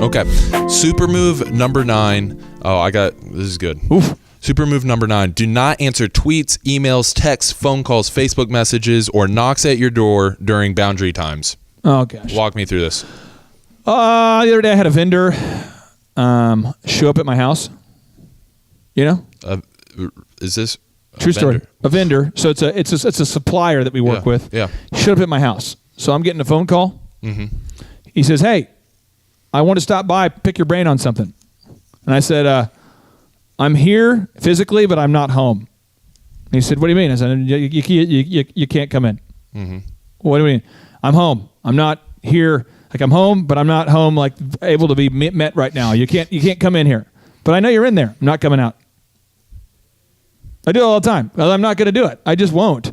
Okay. Super move number 9. Oh, this is good. Oof. Super move number 9. Do not answer tweets, emails, texts, phone calls, Facebook messages, or knocks at your door during boundary times. Oh, gosh. Walk me through this. The other day I had a vendor show up at my house. You know? Is this true story? A vendor. So it's a supplier that we work with. Yeah. He showed up at my house. So I'm getting a phone call. Mm-hmm. He says, "Hey, I want to stop by, pick your brain on something." And I said, "I'm here physically, but I'm not home." And he said, "What do you mean?" I said, "You can't come in." Mm-hmm. What do you mean? "I'm home. I'm not here. Like, I'm home, but I'm not home, like, able to be met right now. You can't come in here. But I know you're in there. I'm not coming out." I do it all the time. Well, I'm not going to do it. I just won't.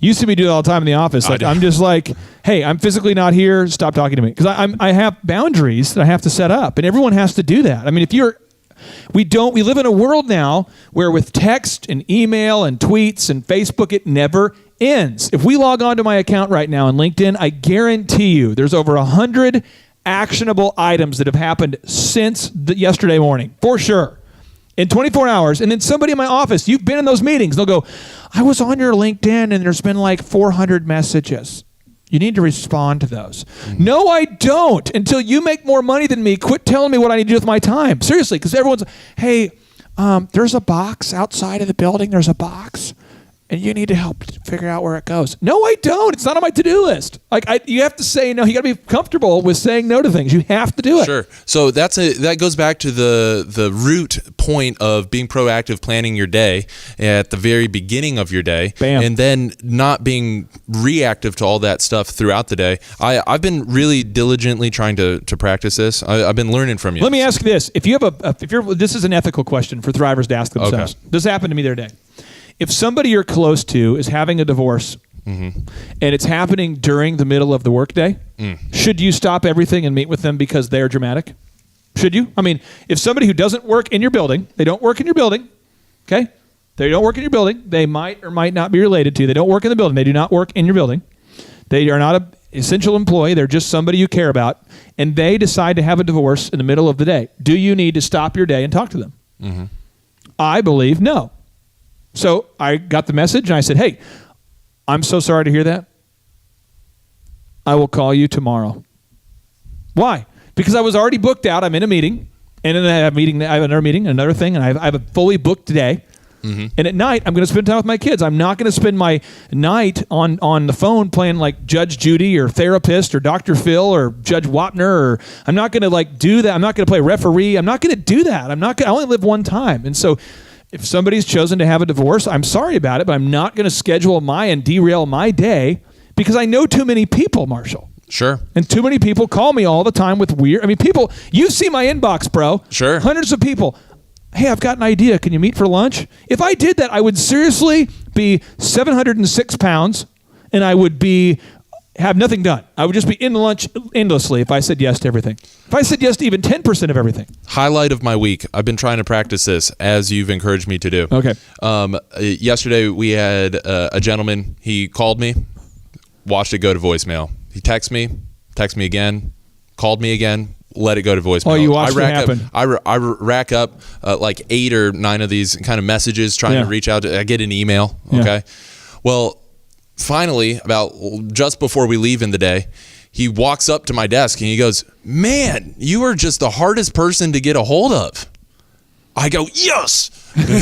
Used to be do it all the time in the office. Like, I'm just like, "Hey, I'm physically not here. Stop talking to me." Because I have boundaries that I have to set up, and everyone has to do that. I mean, we live in a world now where with text and email and tweets and Facebook, it never ends. If we log on to my account right now on LinkedIn, I guarantee you there's over 100 actionable items that have happened since yesterday morning, for sure. In 24 hours, and then somebody in my office, you've been in those meetings, they'll go, "I was on your LinkedIn and there's been like 400 messages. You need to respond to those." Mm-hmm. No, I don't. Until you make more money than me, quit telling me what I need to do with my time. Seriously, because everyone's, "Hey, there's a box outside of the building. There's a box. And you need to help figure out where it goes." No, I don't. It's not on my to-do list. You have to say no. You got to be comfortable with saying no to things. You have to do it. Sure. So that goes back to the root point of being proactive, planning your day at the very beginning of your day. Bam. And then not being reactive to all that stuff throughout the day. I've been really diligently trying to practice this. I've been learning from you. Let me ask this: if you're this is an ethical question for thrivers to ask themselves. Okay. This happened to me the other day. If somebody you're close to is having a divorce, mm-hmm. and it's happening during the middle of the workday, should you stop everything and meet with them because they're dramatic? Should you? I mean, if somebody who doesn't work in your building, they don't work in your building, okay? They don't work in your building. They might or might not be related to you. They don't work in the building. They do not work in your building. They are not an essential employee. They're just somebody you care about, and they decide to have a divorce in the middle of the day. Do you need to stop your day and talk to them? Mm-hmm. I believe no. So I got the message, and I said, "Hey, I'm so sorry to hear that. I will call you tomorrow." Why? Because I was already booked out. I'm in a meeting, and then I have another meeting, another thing, and I have a fully booked day. Mm-hmm. And at night, I'm going to spend time with my kids. I'm not going to spend my night on the phone playing like Judge Judy or Therapist or Dr. Phil or Judge Wapner. Or I'm not going to do that. I'm not going to play referee. I'm not going to do that. I only live one time. And so if somebody's chosen to have a divorce, I'm sorry about it, but I'm not going to schedule and derail my day because I know too many people, Marshall. Sure. And too many people call me all the time with people, you see my inbox, bro. Sure. Hundreds of people. "Hey, I've got an idea. Can you meet for lunch?" If I did that, I would seriously be 706 pounds and I would have nothing done. I would just be in lunch endlessly if I said yes to everything. If I said yes to even 10% of everything. Highlight of my week. I've been trying to practice this as you've encouraged me to do. Okay. Yesterday we had a gentleman. He called me, watched it go to voicemail. He texted me again, called me again, let it go to voicemail. Oh, you watched it happen. I rack up like 8 or 9 of these kind of messages trying to reach out. I get an email. Okay. Yeah. Well, finally, about just before we leave in the day, he walks up to my desk and he goes, "Man, you are just the hardest person to get a hold of." I go, "Yes."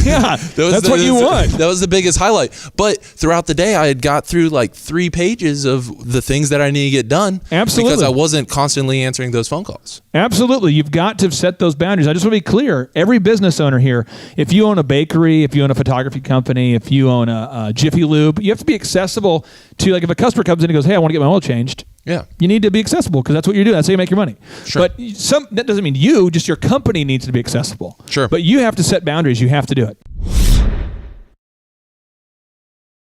Yeah, that's what you want. That was the biggest highlight. But throughout the day, I had got through like 3 pages of the things that I need to get done. Absolutely. Because I wasn't constantly answering those phone calls. Absolutely. You've got to set those boundaries. I just want to be clear. Every business owner here, if you own a bakery, if you own a photography company, if you own a Jiffy Lube, you have to be accessible to, like, if a customer comes in and goes, "Hey, I want to get my oil changed." Yeah. You need to be accessible because that's what you're doing. That's how you make your money. Sure. But that doesn't mean just your company needs to be accessible. Sure. But you have to set boundaries. You have to do it.